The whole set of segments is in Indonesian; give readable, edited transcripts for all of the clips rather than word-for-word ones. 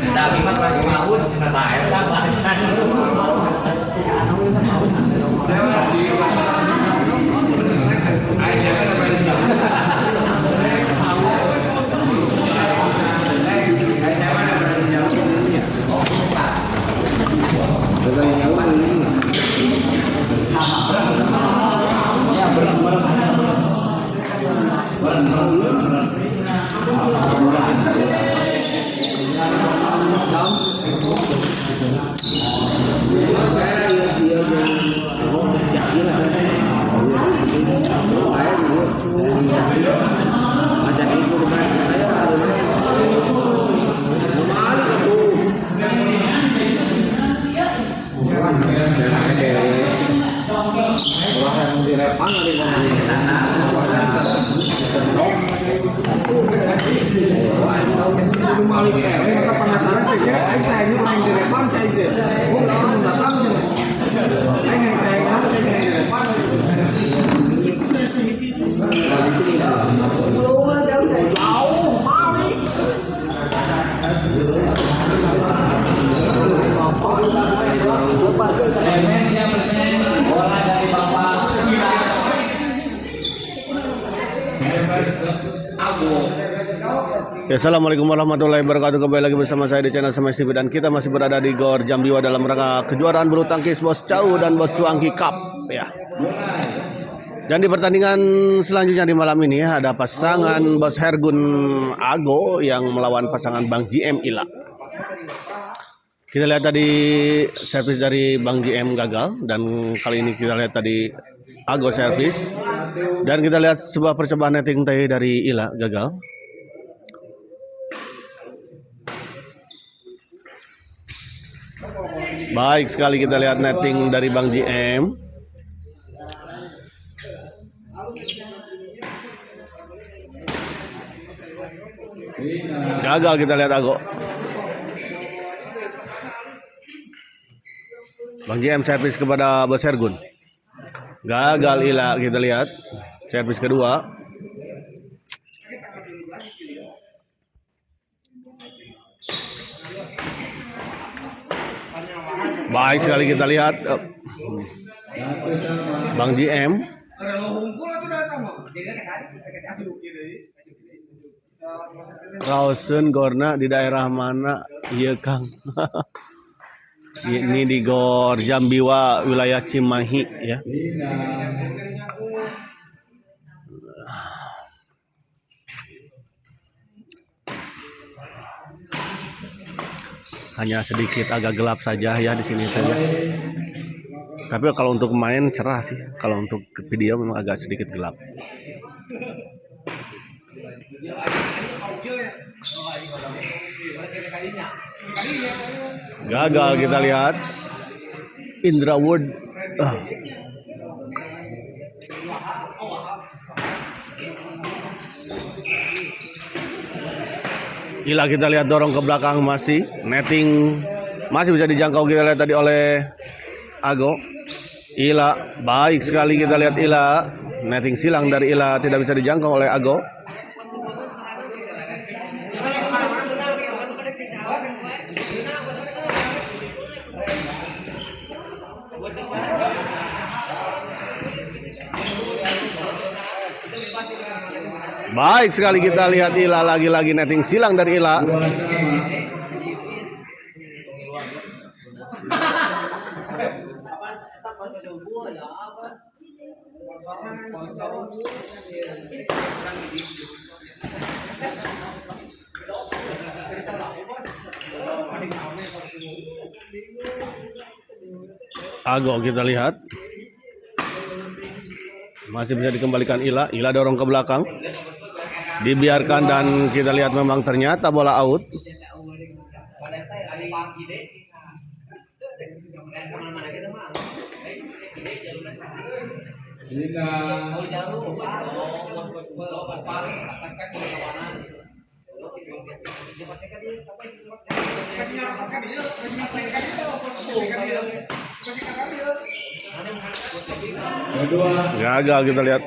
Dami mah lagi maun cenah bae lah bahasan. Ya, assalamualaikum warahmatullahi wabarakatuh. Kembali lagi bersama saya di channel Semes TV dan kita masih berada di Gor Jambiwa dalam rangka kejuaraan bulu tangkis Bos Cau dan Bos Cuangki Cup ya. Dan di pertandingan selanjutnya di malam ini ada pasangan Bos Hergun Ago yang melawan pasangan Bang JM Ila. Kita lihat tadi servis dari Bang JM gagal dan kali ini kita lihat tadi Ago servis dan kita lihat sebuah percobaan netting teh dari Ila gagal. Baik sekali kita lihat netting dari Bang JM. Gagal kita lihat Ago. Bang JM servis kepada Bos Hergun. Gagal Ila kita lihat. Servis kedua. Baik sekali kita lihat Bang JM. Rausen gorna di daerah mana? Iya Kang. Ini di Gor Jambiwa wilayah Cimahi ya. Hanya sedikit agak gelap saja ya di sini saja. Tapi kalau untuk main cerah sih. Kalau untuk video memang agak sedikit gelap. Gagal kita lihat. Indra Wood. Ila kita lihat dorong ke belakang masih netting masih bisa dijangkau kita lihat tadi oleh Ago. Ila baik sekali kita lihat Ila netting silang dari Ila tidak bisa dijangkau oleh Ago. Baik sekali kita lihat Ila lagi-lagi netting silang dari Ila. Ago kita lihat masih bisa dikembalikan Ila. Ila dorong ke belakang. Dibiarkan dan kita lihat memang ternyata bola out. Gagal kita lihat.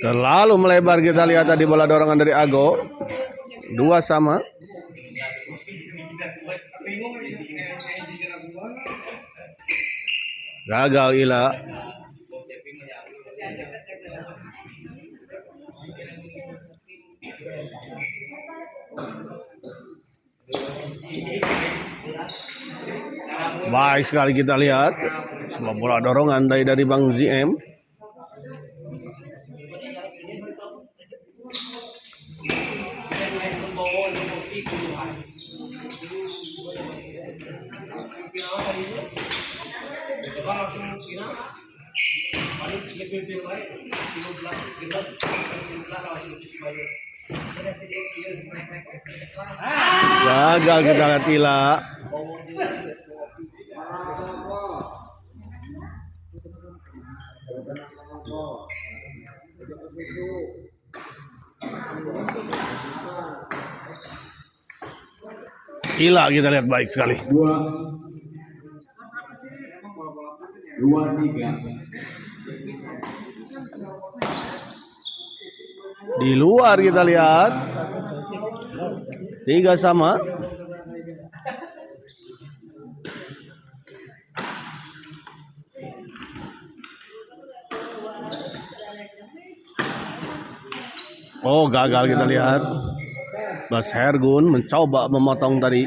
Terlalu melebar, kita lihat tadi bola dorongan dari Ago. 2-2. Gagal Ila. Baik sekali, kita lihat semua bola dorongan dari Bang ZM. Gagal, kita lihat Ila. Ila kita lihat baik sekali. 2-3. Di luar kita lihat 3-3. Oh, gagal, kita lihat. Bas Hergun mencoba memotong tadi,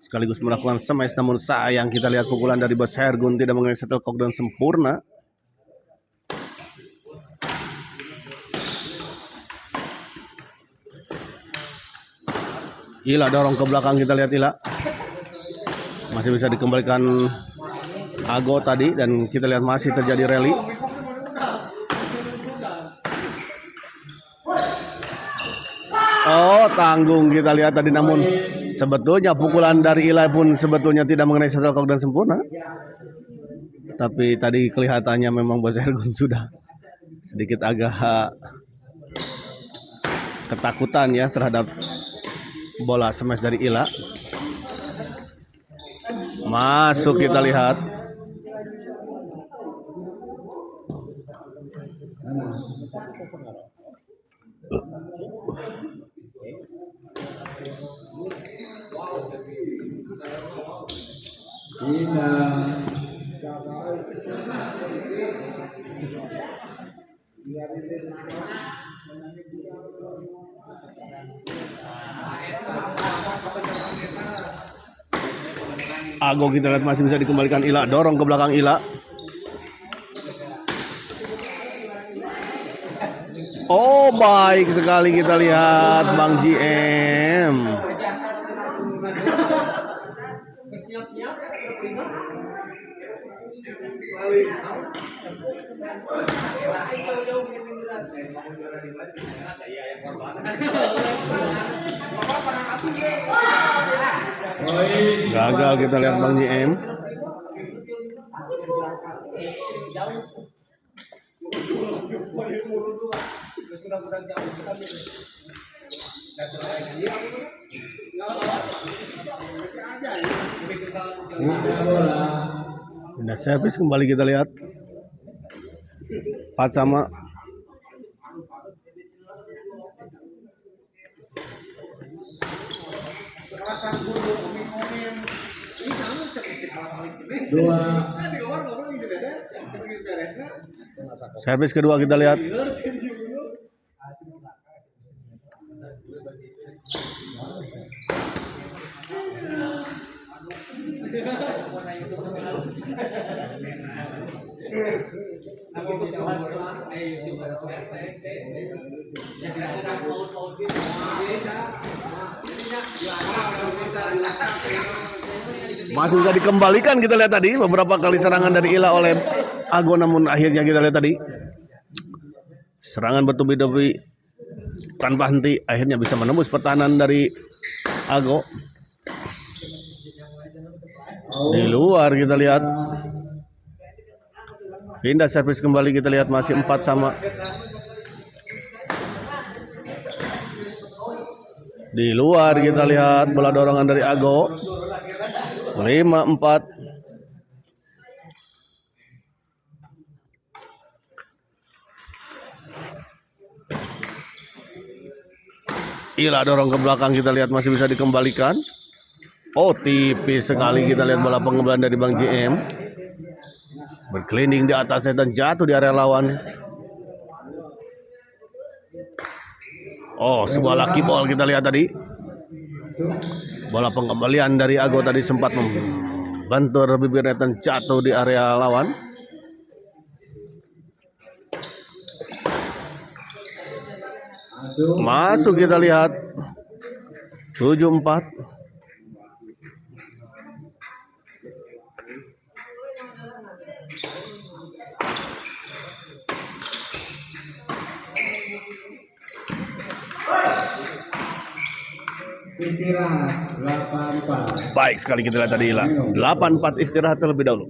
sekaligus melakukan smash, namun sayang, kita lihat pukulan dari Bas Hergun tidak mengenai shuttlecock dengan sempurna. Ila dorong ke belakang, kita lihat Ila. Masih bisa dikembalikan Ago tadi, dan kita lihat masih terjadi rally. Oh, tanggung, kita lihat tadi, namun sebetulnya pukulan dari Ila pun sebetulnya tidak mengenai shuttlecock dan sempurna. Tapi tadi kelihatannya memang Bas Hergun sudah sedikit agak ketakutan ya terhadap bola smash dari Ila. Masuk, kita lihat. Ago kita lihat masih bisa dikembalikan Ila, dorong ke belakang Ila. Oh, baik sekali, kita lihat Bang GM. Gagal, kita lihat Bang GM. Pindah servis kembali, kita lihat 4-4. Servis kedua, kita lihat. Masih bisa dikembalikan, kita lihat tadi beberapa kali serangan dari Ila oleh Ago, namun akhirnya kita lihat tadi serangan bertubi-tubi tanpa henti akhirnya bisa menembus pertahanan dari Ago. Di luar, kita lihat. Pindah servis kembali, kita lihat masih 4-4. Di luar, kita lihat bola dorongan dari Ago. 5-4. Ila dorong ke belakang, kita lihat masih bisa dikembalikan. Oh, tipis sekali, kita lihat bola pengembalian dari Bang JM. Berkelinding di atasnya dan jatuh di area lawan. Oh, sebuah lucky ball kita lihat tadi. Bola pengembalian dari Ago tadi sempat membentur bibirnya dan jatuh di area lawan. Masuk, kita lihat 7-4. Istirahat 8-4. Baik sekali kita lihat tadi Ila. 8-4 istirahat terlebih dahulu.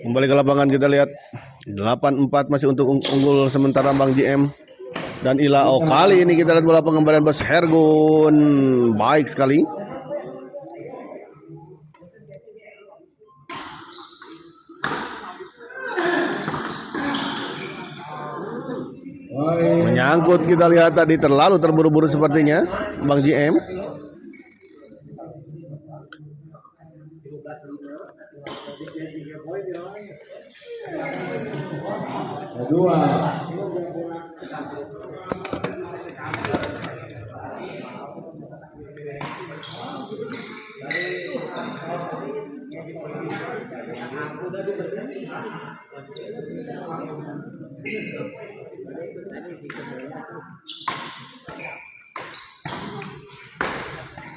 Kembali ke lapangan, kita lihat 8-4 masih untuk unggul sementara Bang JM dan Ila. Oh, kali ini kita lihat bola pengembalian Bos Hergun. Baik sekali. Menyangkut, kita lihat tadi terlalu terburu-buru sepertinya Bang JM. Kedua.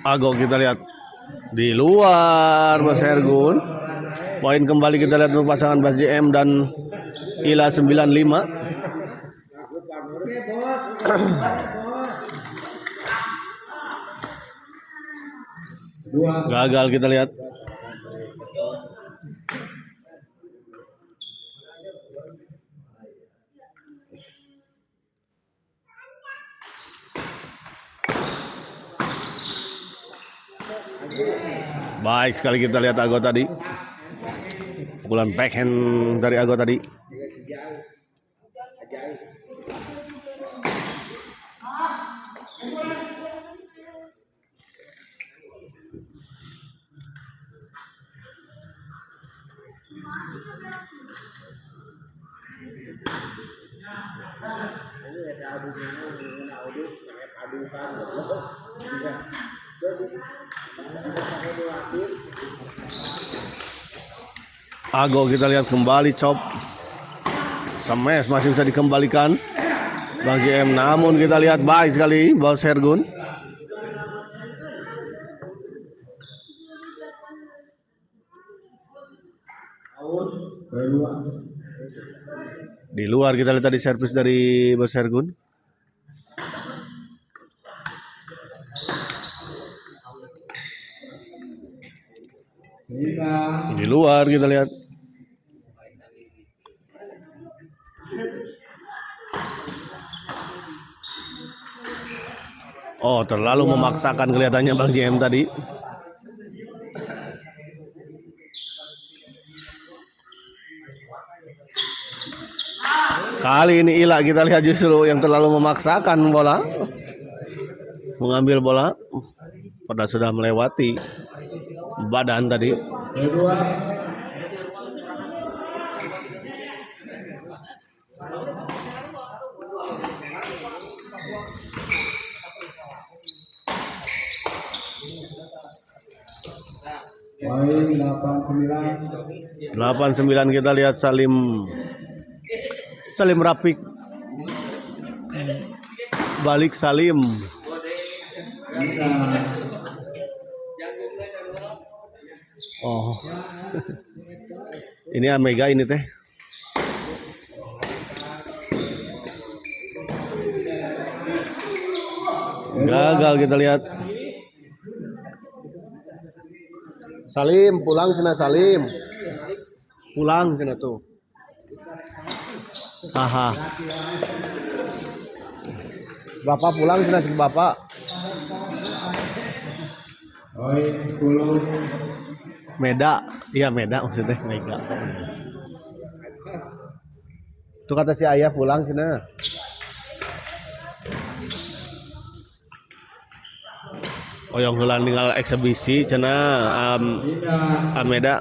Ago kita lihat di luar Bos Hergun. Poin kembali kita lihat untuk pasangan Bas JM dan Ila 95. Gagal kita lihat. Baik sekali kita lihat Ago tadi. Pukulan backhand dari Ago tadi. Ago kita lihat kembali chop. Smash masih bisa dikembalikan Bang JM, namun kita lihat baik sekali Bos Hergun. Di luar kita lihat tadi servis dari Bos Hergun. Di luar kita lihat. Oh, terlalu memaksakan kelihatannya Bang JM tadi. Kali ini Ila kita lihat justru yang terlalu memaksakan bola. Mengambil bola. Padahal sudah melewati badan tadi. Kedua. Poin 89. 89 kita lihat Salim Rapik. Balik Salim. Oh. Ini Amega ini teh. Gagal kita lihat. Salim pulang cina Salim. Pulang cina tuh. Haha. Bapak pulang cina si bapak. Poin 10. Meda, iya Meda maksudnya Mega. Tuh kata si ayah pulang cina. Oh yang heula ninggal eksebisi cina Ameda.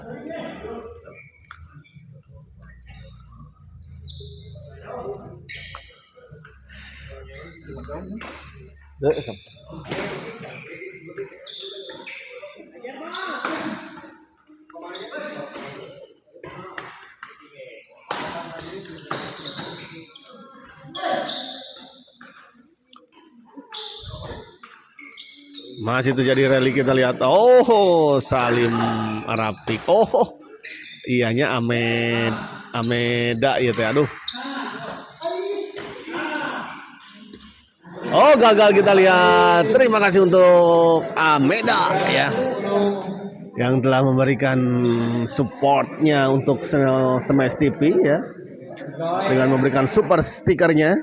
Masih terjadi rally kita lihat. Oh, Salim Rapik. Oh, iyanya Ameda ya teh. Aduh. Oh, gagal kita lihat. Terima kasih untuk Ameda ya, yang telah memberikan supportnya untuk Smash TV ya, dengan memberikan super stikernya.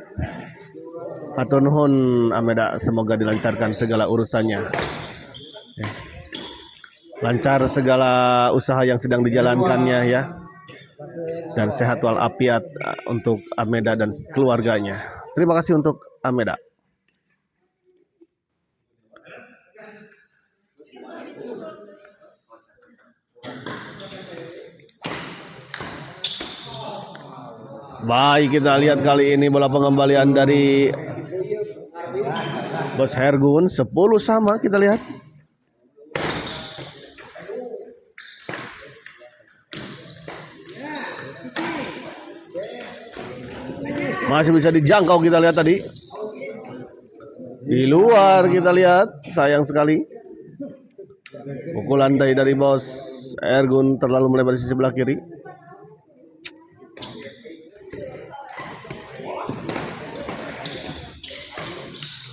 Hatur nuhun Ameda, semoga dilancarkan segala urusannya. Lancar segala usaha yang sedang dijalankannya ya. Dan sehat walafiat untuk Ameda dan keluarganya. Terima kasih untuk Ameda. Baik, kita lihat kali ini bola pengembalian dari Bos Hergun. 10 sama kita lihat. Masih bisa dijangkau kita lihat tadi. Di luar kita lihat, sayang sekali. Pukulan tadi dari Bos Hergun terlalu melebar di sebelah kiri.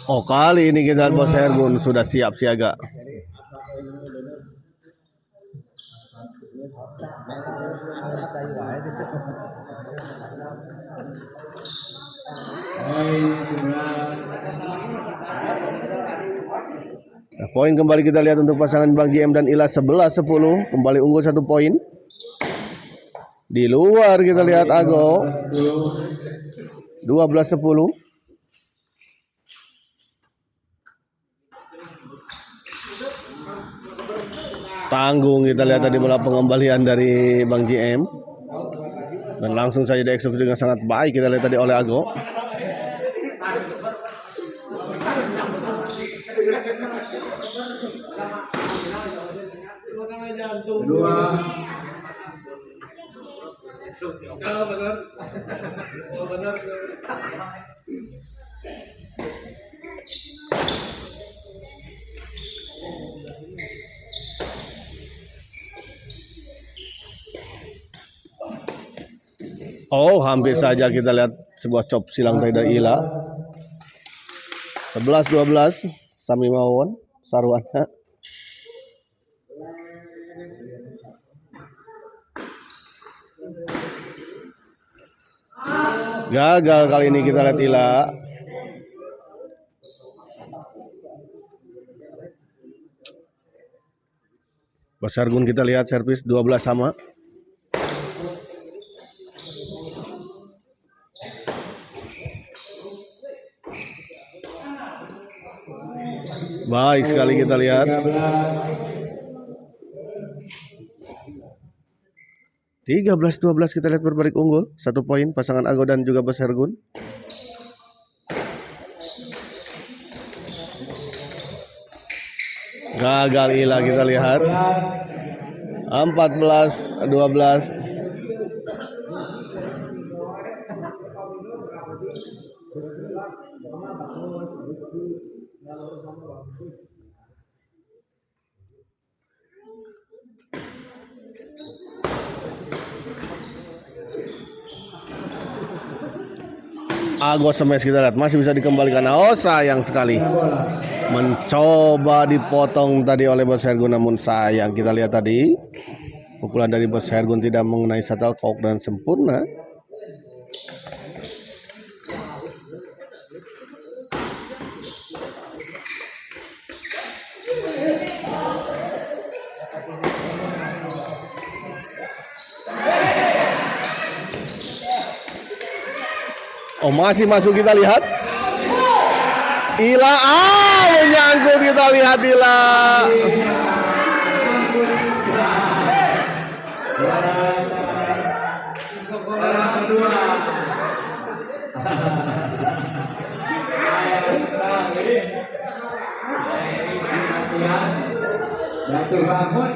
Oh, kali ini kita Bos Hergun sudah siap siaga. Nah, poin kembali kita lihat untuk pasangan Bang JM dan Ila 11-10, kembali unggul 1 poin. Di luar kita lihat Ago 12-10. Tanggung kita lihat tadi bola pengembalian dari Bang JM, dan langsung saja dieksekusi dengan sangat baik kita lihat tadi oleh Ago. Kedua. Oh, hampir saja kita lihat sebuah chop silang dari Ila. 11-12 Sami Mawon Sarwana. Gagal kali ini, kita lihat Ila. Bos Sergun kita lihat servis 12 sama. Baik sekali kita lihat. 13-12 kita lihat berbalik unggul. 1 poin pasangan Ago dan juga Bos Sergun. Gagal Ila kita lihat. 14-12. Ago smash kita lihat masih bisa dikembalikan. Oh sayang sekali, mencoba dipotong tadi oleh Bos Sergun, namun sayang kita lihat tadi pukulan dari Bos Sergun tidak mengenai shuttlecock dan sempurna. Oh masih masuk kita lihat. Ila menyangkut kita lihat Ila. Jatuh bangun.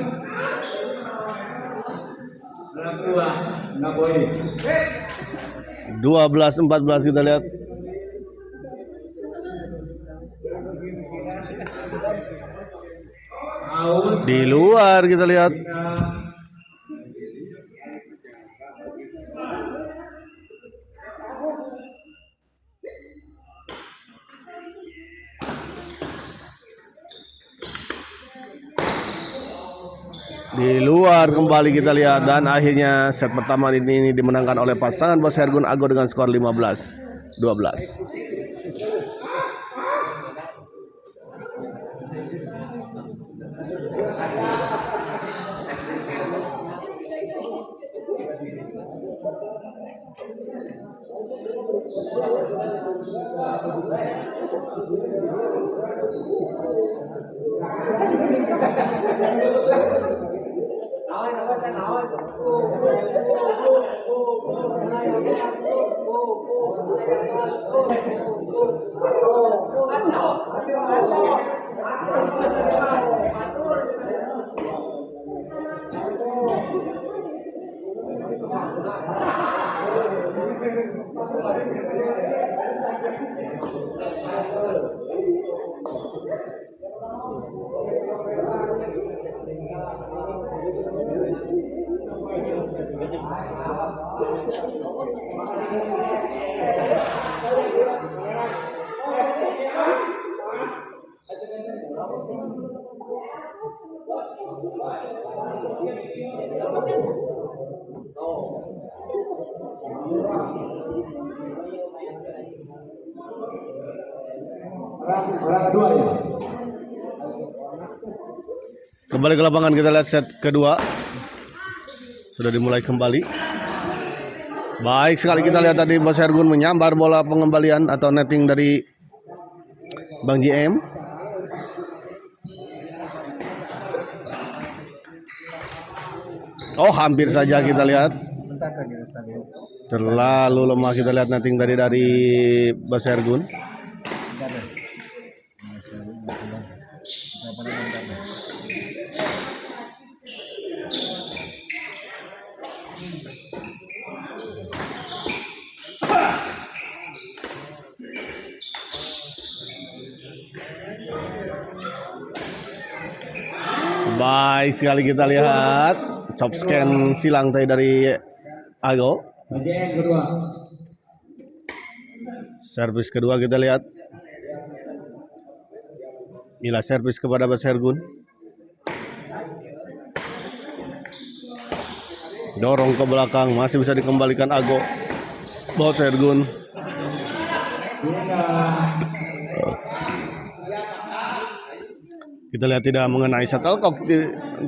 12-14 kita lihat. Di luar kita lihat. Di luar kembali kita lihat, dan akhirnya set pertama ini dimenangkan oleh pasangan Bos Sergun Ago dengan skor 15-12. Kembali ke lapangan, kita lihat set kedua sudah dimulai kembali. Baik sekali kita lihat tadi Bos Sergun menyambar bola pengembalian atau netting dari Bang JM. Oh hampir saja kita lihat. Terlalu lemah kita lihat netting dari Bos Sergun. Baik sekali kita lihat chop scan silang tadi dari Ago. Servis kedua kita lihat. Inilah servis kepada Bos Sergun. Dorong ke belakang, masih bisa dikembalikan Ago. Bos Ergun. Pindah. Kita lihat tidak mengenai shuttlecock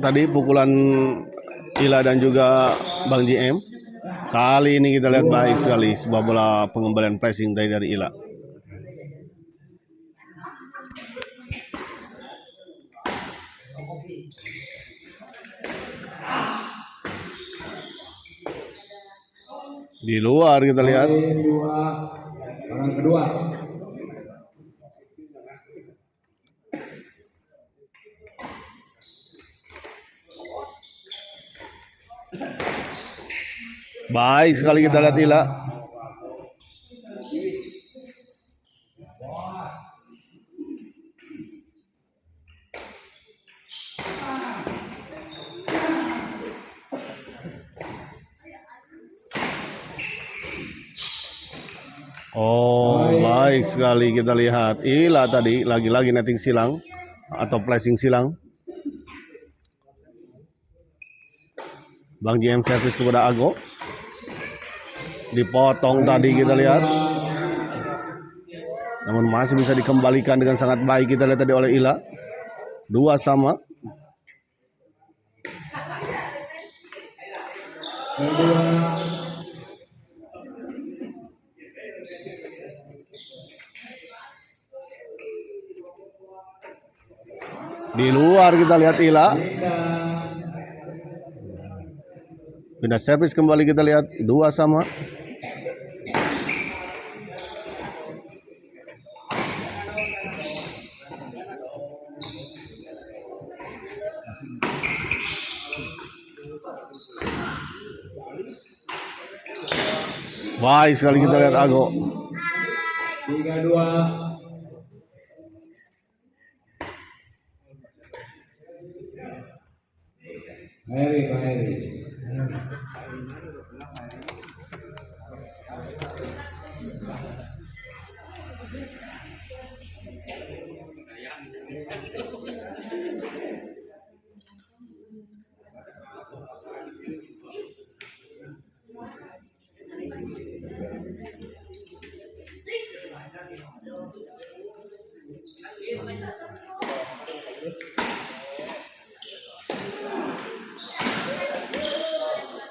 tadi pukulan Ila dan juga Bang JM. Kali ini kita lihat baik sekali sebuah bola pengembalian pressing dari Ila. Di luar kita lihat. Poin 2. Orang kedua. Baik sekali kita lihat Ila. Oh, baik sekali kita lihat Ila tadi lagi-lagi netting silang atau flashing silang. Bang JM servis kepada Ago. Dipotong tadi kita lihat. Namun masih bisa dikembalikan dengan sangat baik kita lihat tadi oleh Ila. 2 sama. Kedua. Di luar kita lihat Ila. Pindah servis kembali kita lihat 2 sama. Baik sekali kita lihat Ago. 3-2. Pak Heri.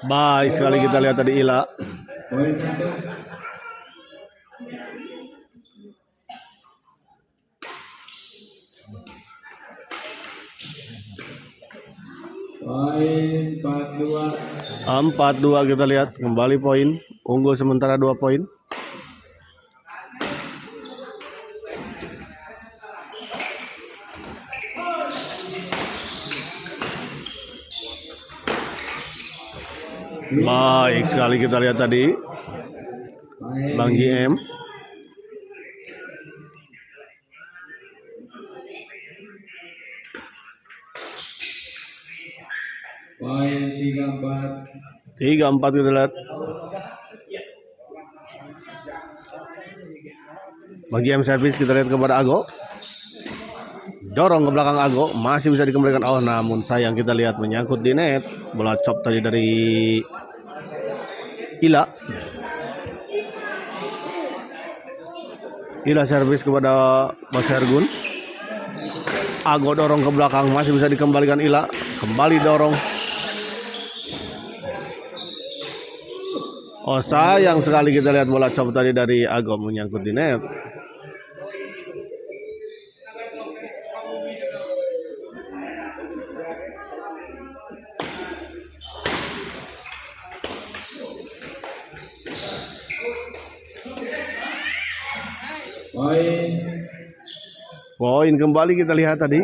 Baik sekali kita lihat tadi Ila. Poin 1. Poin 4-2. 4-2 kita lihat kembali poin. Unggul sementara 2 poin. Baik sekali kita lihat tadi Bang JM. Poin 3-4. 3-4 kita lihat. Bang JM servis kita lihat kepada Ago. Dorong ke belakang Ago, masih bisa dikembalikan. Oh, namun sayang kita lihat menyangkut di net. Bola chop tadi dari Ila. Ila servis kepada Bos Ergun. Ago dorong ke belakang, masih bisa dikembalikan Ila. Kembali dorong. Oh, sayang sekali kita lihat bola chop tadi dari Ago menyangkut di net. Poin kembali kita lihat tadi.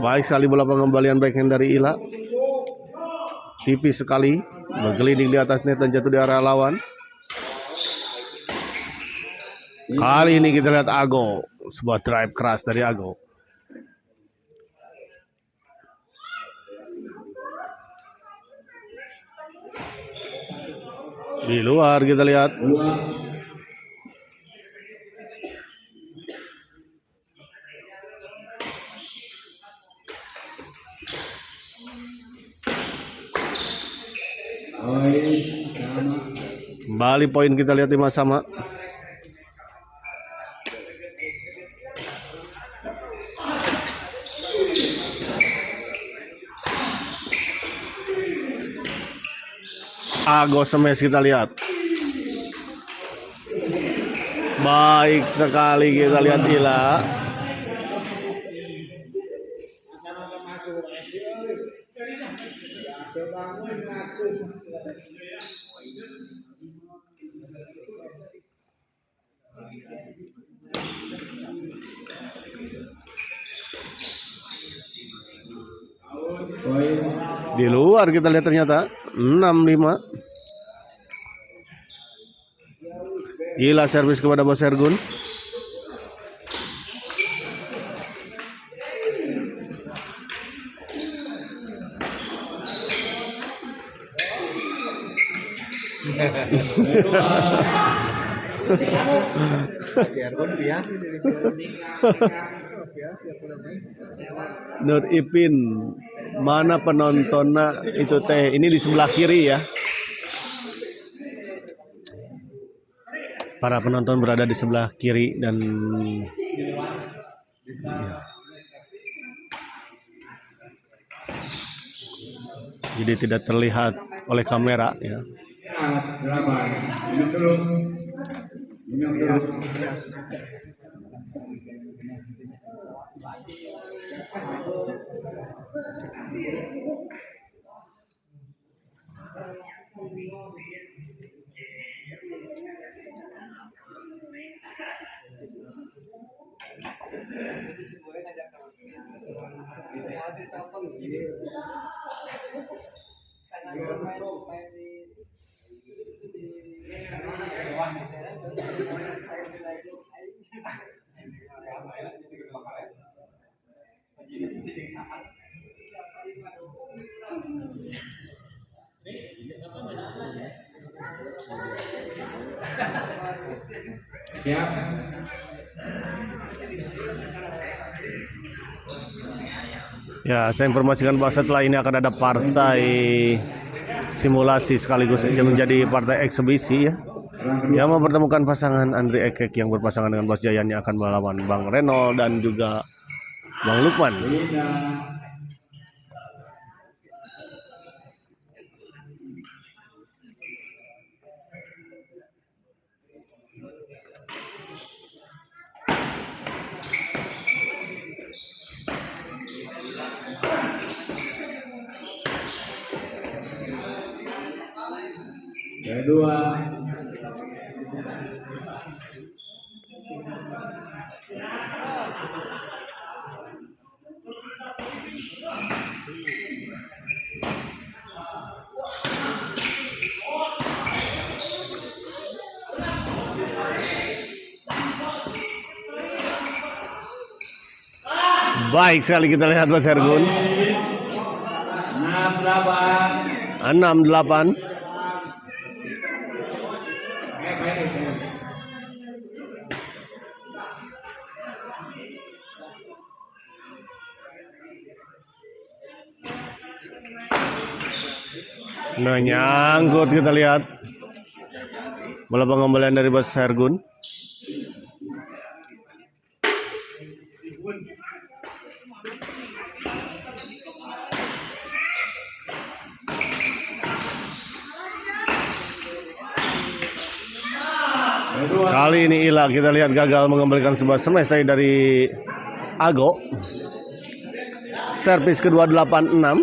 Baik sekali bola pengembalian backhand dari Ila. Tipis sekali, bergelinding di atas net dan jatuh di area lawan. Kali ini kita lihat Ago, sebuah drive keras dari Ago. Di luar kita lihat. Kembali poin kita lihat 5 sama. Ago smash kita lihat. Baik sekali kita lihat Ila. Poin. Di luar kita lihat ternyata 6-5. Gila servis kepada Bos Ergun. Nur Ipin, mana penontonnya itu teh? Ini di sebelah kiri ya. Para penonton berada di sebelah kiri dan jadi tidak terlihat oleh kamera ya. 8. Minum dulu. Minum dulu. Siap. Ya, saya informasikan bahwa setelah ini akan ada partai simulasi sekaligus yang menjadi partai eksebisi ya. Yang mempertemukan pasangan Andri Ekek yang berpasangan dengan Bos Jayani akan melawan Bang Renol dan juga Bang Lukman. Kedua. Baik sekali kita lihat Bos Ergun. 6-8. 6-8. Nah, nyangkut kita lihat. Bola pengembalian dari Bos Ergun. Kali ini Ila kita lihat gagal mengembalikan sebuah smash tadi dari Ago. Servis kedua 8-6.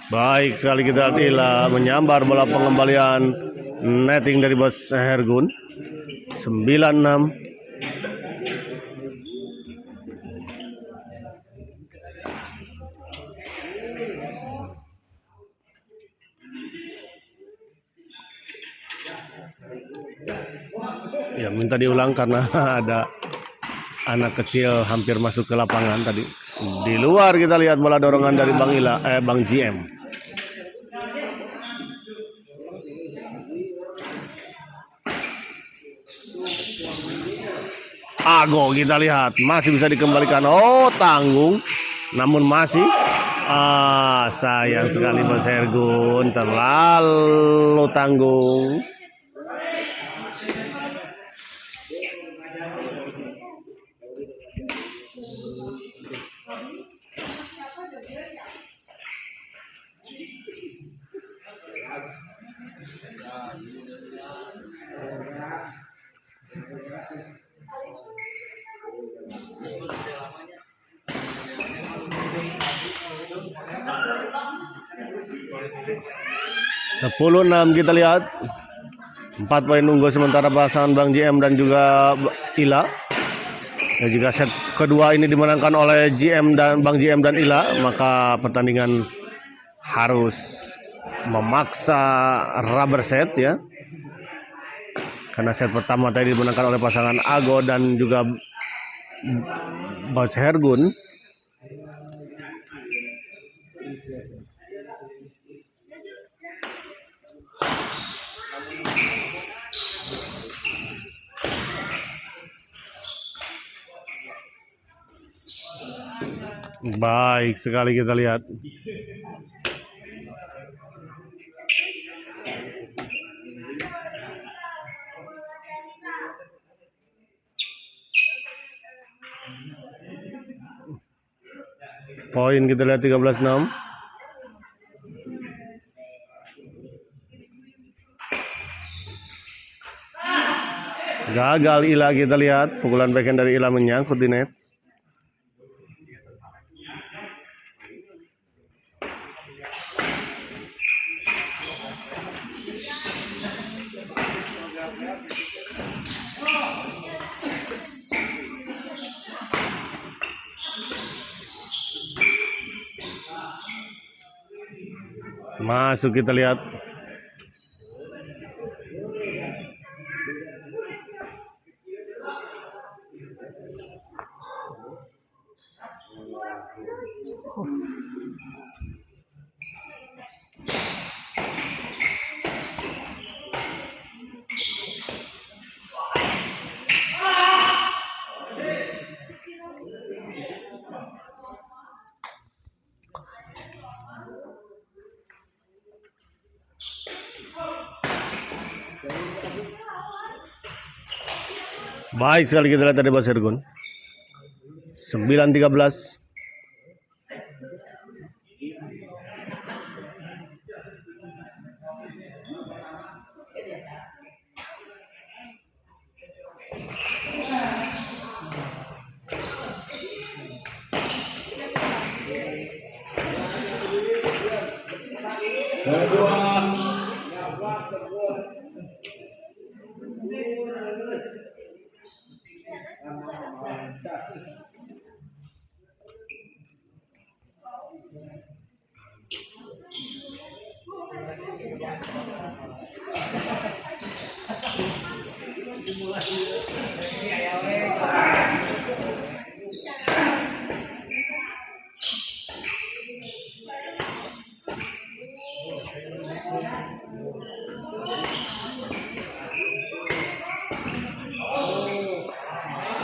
Baik sekali kita lihat Ila menyambar bola pengembalian netting dari Bos Ergun. 9-6. Ya, minta diulang karena ada anak kecil hampir masuk ke lapangan tadi. Di luar kita lihat bola dorongan dari Bang GM. Ago kita lihat masih bisa dikembalikan. Oh, tanggung. Namun masih Sayang sekali Bos Hergun, terlalu tanggung. Sepuluh 6 kita lihat. 4 poin unggul sementara pasangan Bang JM dan juga Ila. Dan jika set kedua ini dimenangkan oleh Bang JM dan Ila, maka pertandingan harus memaksa rubber set ya. Karena set pertama tadi dimenangkan oleh pasangan Ago dan juga Bos Hergun. Baik sekali kita lihat. Poin kita lihat 13-6. Gagal Ila, kita lihat pukulan backhand dari Ila menyangkut di net. Masuk kita lihat. Baik sekali kita lihat dari Bos Hergun. 9-13.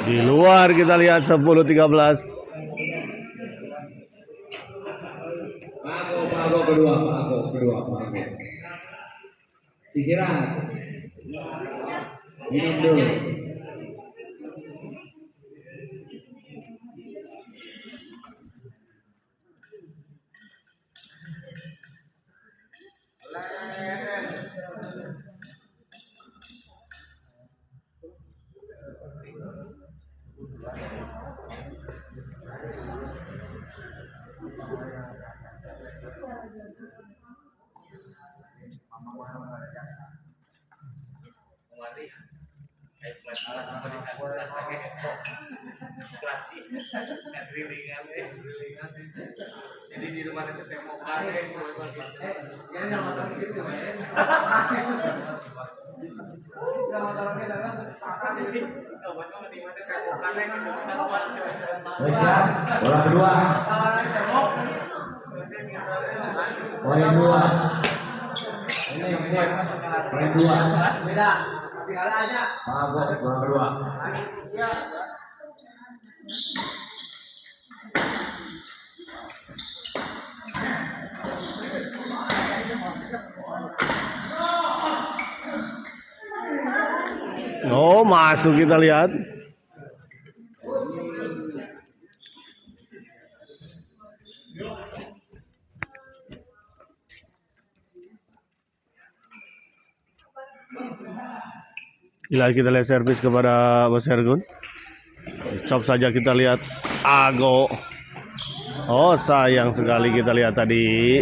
Di luar kita lihat 10-13. Pago kedua. Istirahat. Minum dulu. Jadi di rumah itu temokan Bola kedua. Poin 2. Poin 2. beda. Tinggal aja. Pago bola kedua. Oh, masuk kita lihat. Gila, kita lihat servis kepada Bos Ergun. Chop saja kita lihat Ago. Oh, sayang sekali kita lihat tadi.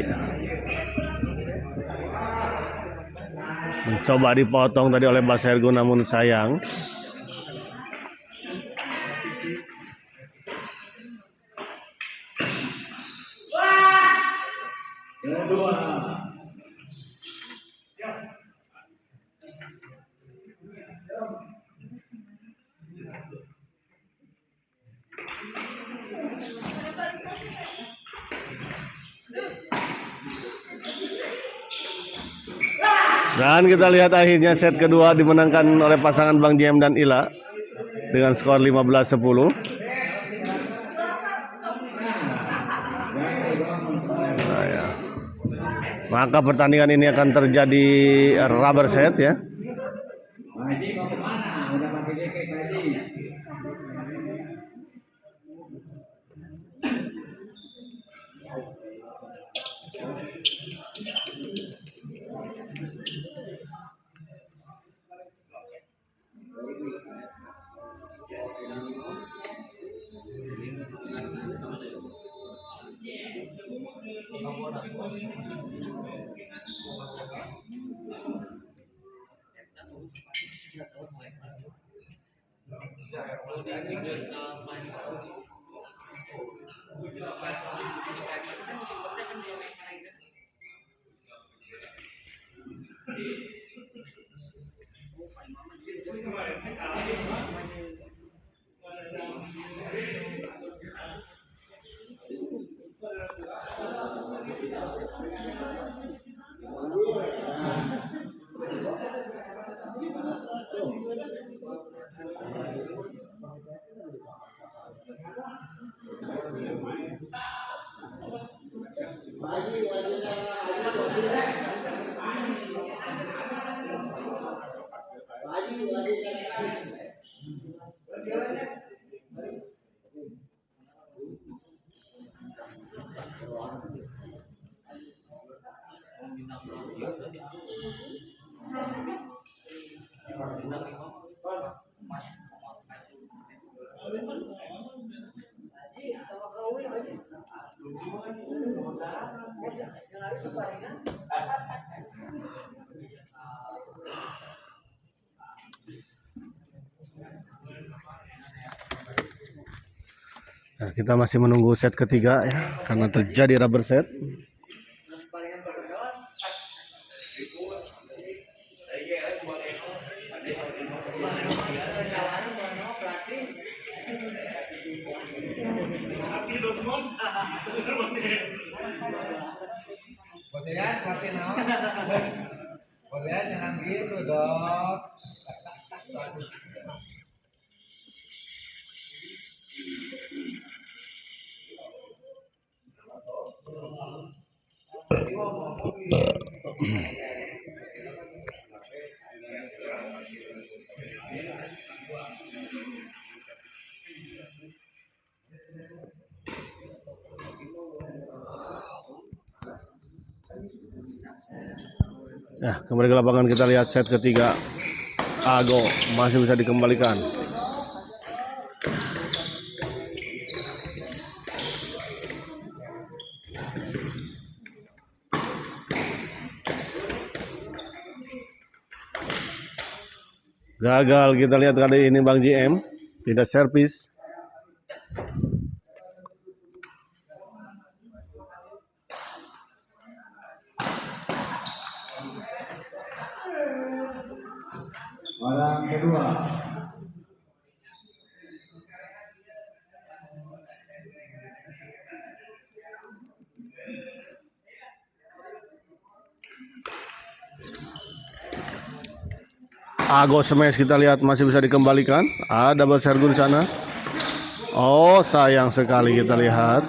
Mencoba dipotong tadi oleh Bos Ergun namun sayang. Kedua. Dan kita lihat akhirnya set kedua dimenangkan oleh pasangan Bang JM dan Ila dengan skor 15-10. Nah, ya. Maka pertandingan ini akan terjadi rubber set ya. Pak Haji mau kemana? Udah pakai jaket Pak Haji. Nah, kita masih menunggu set ketiga ya, karena terjadi rubber set. Bosehan, pelatih naon? Bosehan jangan gitu dong. Nah, kembali ke lapangan kita lihat set ketiga. Ago masih bisa dikembalikan. Gagal kita lihat kali ini Bang JM, tidak servis. Orang kedua. Ago smash kita lihat masih bisa dikembalikan. Ada Bos Ergun di sana. Oh, sayang sekali kita lihat.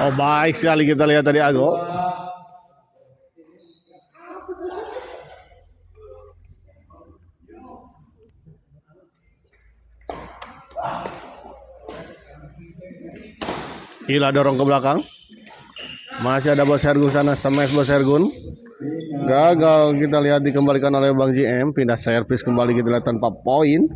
Oh baik sekali kita lihat tadi Ago. Ila dorong ke belakang. Masih ada Bos Hergun sana, smash Bos Hergun. Gagal kita lihat dikembalikan oleh Bang JM. Pindah servis kembali kita lihat tanpa poin.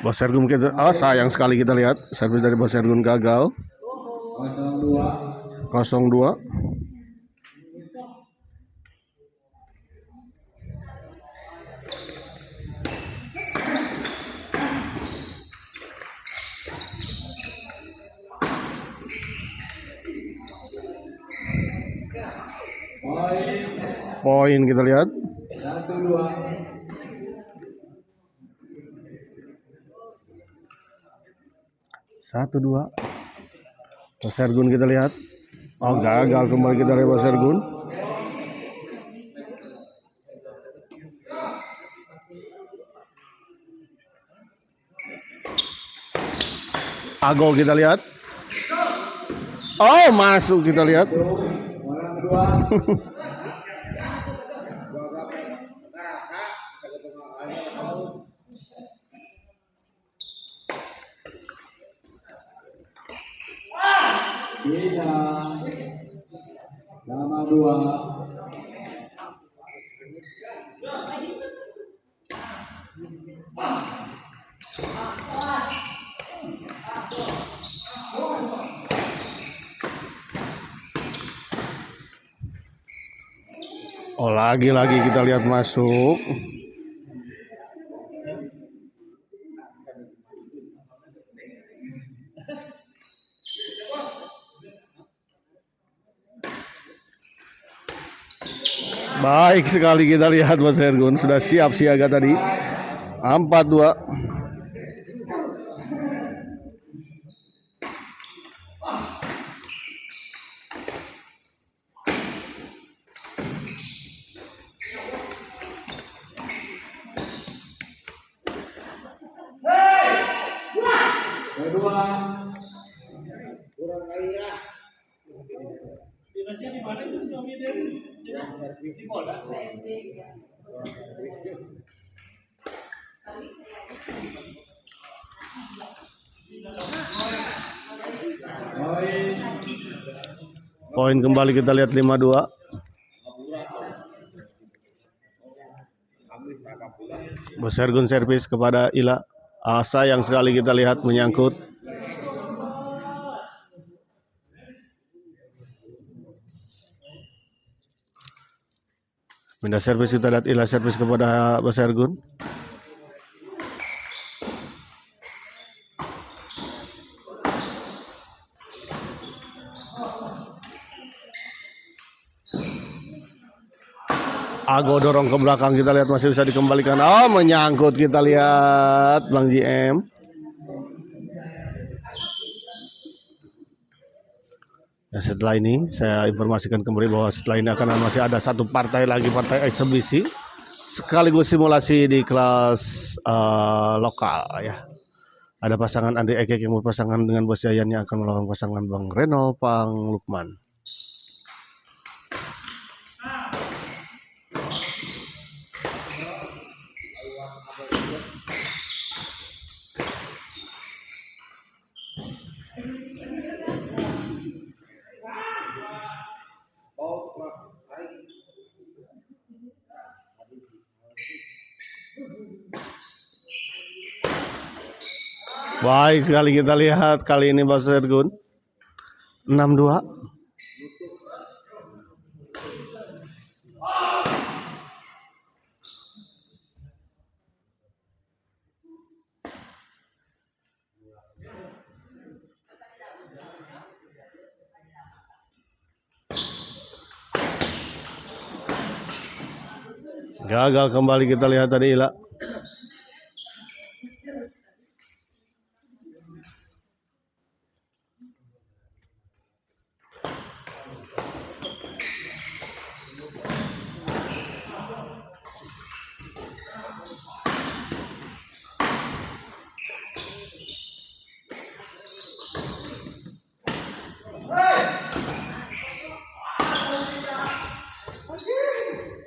Bos Hergun kita, sayang sekali kita lihat servis dari Bos Hergun gagal. 0-2. Poin kita lihat. 1-2. 1-2. Bos Hergun kita lihat. Oh gagal kembali kita lihat Bos Hergun. Ago kita lihat. Oh masuk kita lihat. Orang kedua. Tidak. Sama 2. Oh lagi-lagi kita lihat masuk. Baik sekali kita lihat Bos Hergun sudah siap siaga tadi. 4-2. Kedua. Poin kembali kita lihat 5-2. Bos Hergun servis kepada Ila. Sayang sekali kita lihat menyangkut. Pindah servis kita lihat Ila servis kepada Bos Hergun. Ago dorong ke belakang kita lihat masih bisa dikembalikan. Oh menyangkut kita lihat Bang JM. Ya, setelah ini saya informasikan kembali bahwa setelah ini akan masih ada satu partai lagi, partai eksebisi sekaligus simulasi di kelas lokal ya. Ada pasangan Andri Ekek yang berpasangan dengan Bos Yayan yang akan melawan pasangan Bang Renol Pang Lukman. Baik sekali kita lihat kali ini Bos Ergun 6-2. Gagal kembali kita lihat tadi Ila.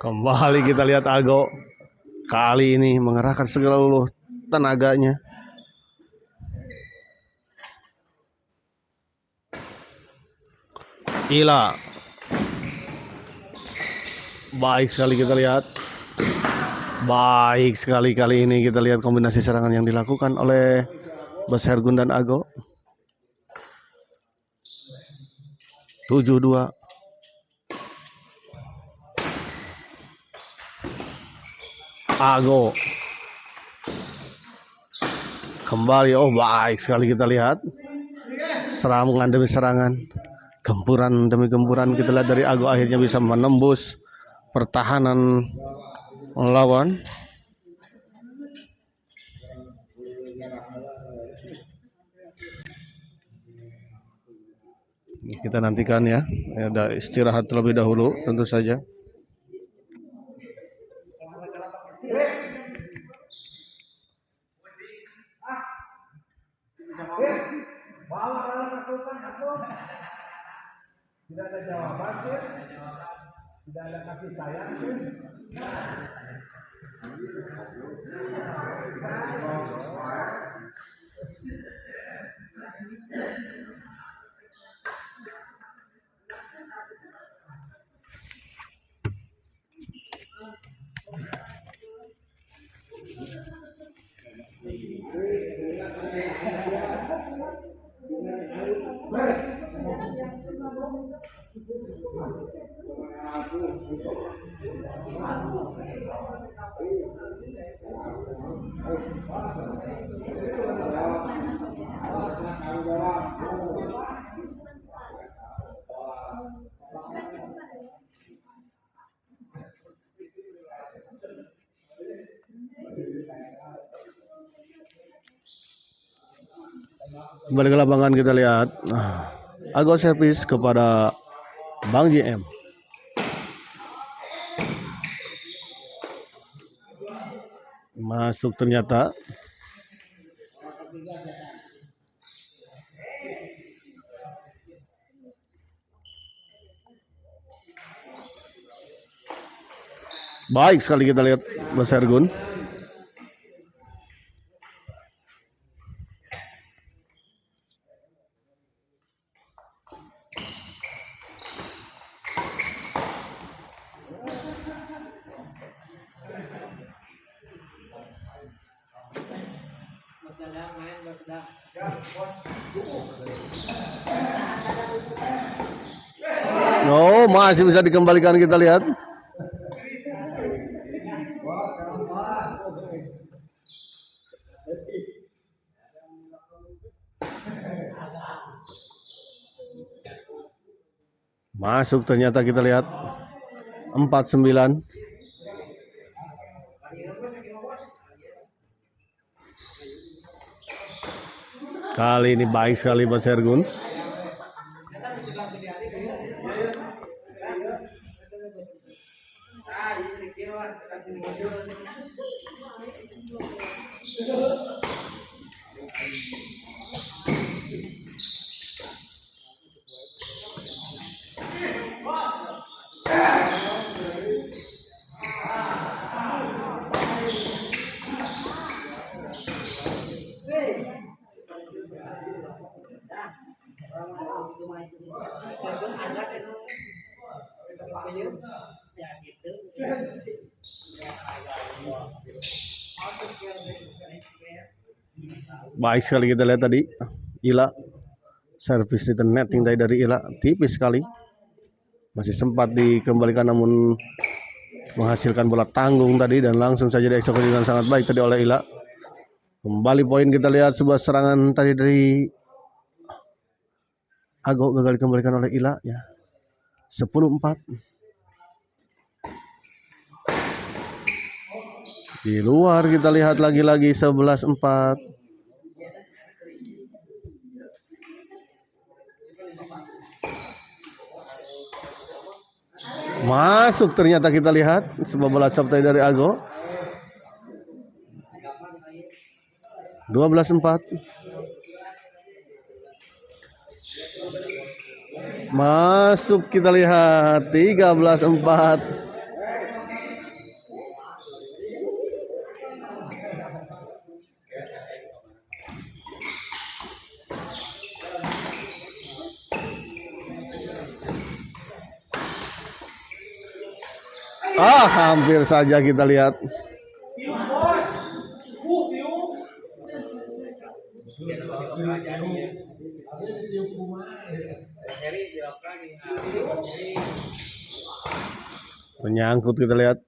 Kembali kita lihat Ago kali ini mengerahkan seluruh tenaganya. Ila. Baik sekali kita lihat. Baik sekali kali ini kita lihat kombinasi serangan yang dilakukan oleh Bos Hergun dan Ago. 7-2. Ago kembali, oh baik sekali kita lihat serangan demi serangan, gempuran demi gempuran kita lihat dari Ago akhirnya bisa menembus pertahanan lawan. Kita nantikan ya, ada istirahat terlebih dahulu tentu saja. Tidak ada jawaban, tidak ada kasih sayang. Kembali ke lapangan kita lihat Ago servis kepada Bang JM. Masuk ternyata. Baik sekali kita lihat Bos Ergun. Oh, masih bisa dikembalikan kita lihat. Masuk ternyata kita lihat 4-9. Kali ini baik sekali Bos Ergun. Baik sekali kita lihat tadi Ila servis return netting tadi dari Ila tipis sekali, masih sempat dikembalikan namun menghasilkan bola tanggung tadi dan langsung saja dieksekusi dengan sangat baik tadi oleh Ila. Kembali poin kita lihat sebuah serangan tadi dari Ago gagal dikembalikan oleh Ila ya. 10-4. Di luar kita lihat lagi-lagi 11-4. Masuk ternyata kita lihat sebuah bola chop tadi dari Ago. 12-4. Masuk kita lihat 13-4. Hampir saja kita lihat. Menyangkut kita lihat.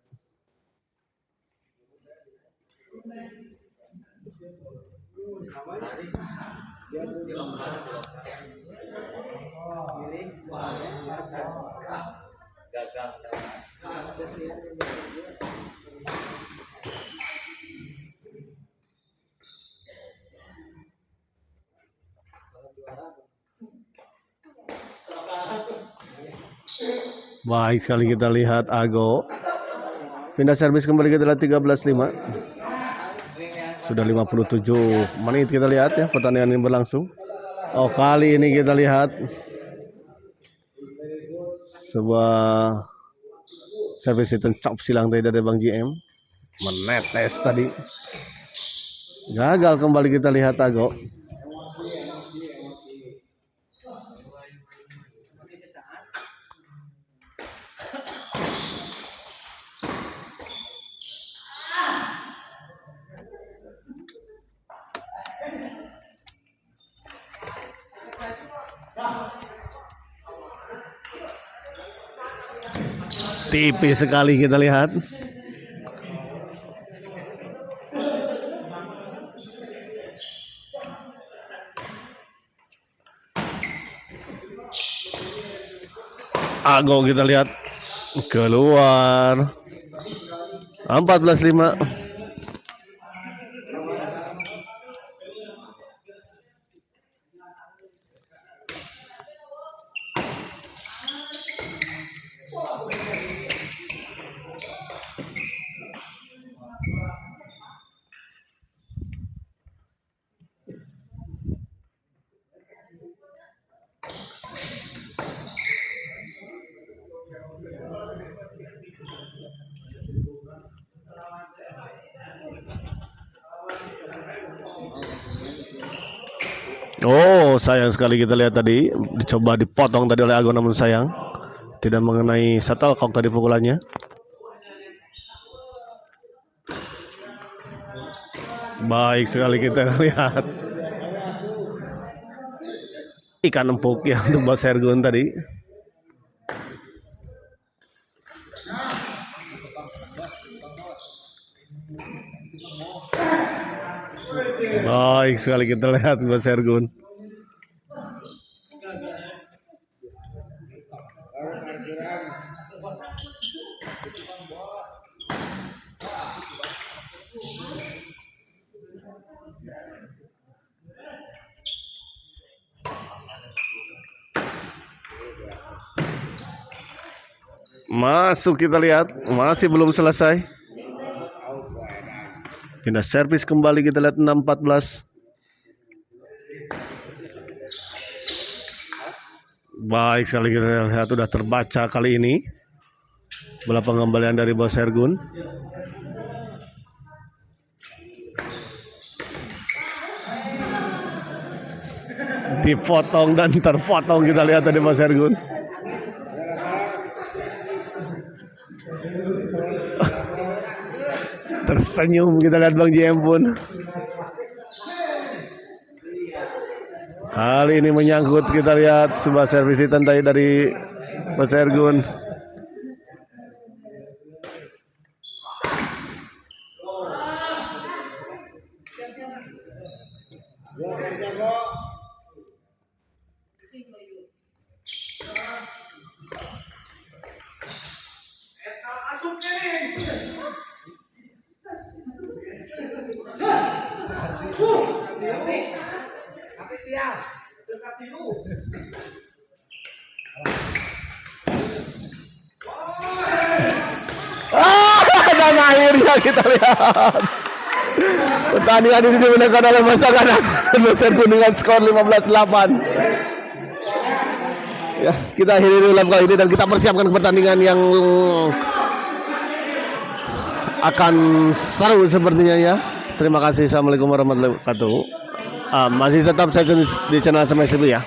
Baik sekali kita lihat Ago. Pindah servis kembali kita lihat 13-5. Sudah 57 menit kita lihat ya pertandingan ini berlangsung. Oh, kali ini kita lihat sebuah servis itu chop silang tadi dari Bang JM. Menetes tadi. Gagal kembali kita lihat Ago. Tipis sekali kita lihat. Ago kita lihat keluar 14-5. Oh, sayang sekali kita lihat tadi dicoba dipotong tadi oleh Ago namun sayang tidak mengenai shuttlecock tadi pukulannya. Baik sekali kita lihat ikan empuk ya untuk Bos Sergun tadi. Baik sekali kita lihat Bos Sergun. Masuk kita lihat, masih belum selesai. Pindah servis kembali kita lihat 6-14. Baik sekali kita lihat sudah terbaca kali ini bola pengembalian dari Bos Sergun. Dipotong dan terpotong kita lihat tadi Bos Sergun. Tersenyum kita lihat Bang JM pun. Kali ini menyangkut, kita lihat sebuah servis tadi dari Mas Ergun. Dan akhirnya kita lihat pertandingan ini dimenangkan oleh pasangan Mas Ergun dengan skor 15-8. Ya, kita akhiri dulu live kali ini dan kita persiapkan pertandingan yang akan seru sepertinya ya. Terima kasih. Assalamualaikum warahmatullahi wabarakatuh. Masih tetap saya di channel Smash TV ya.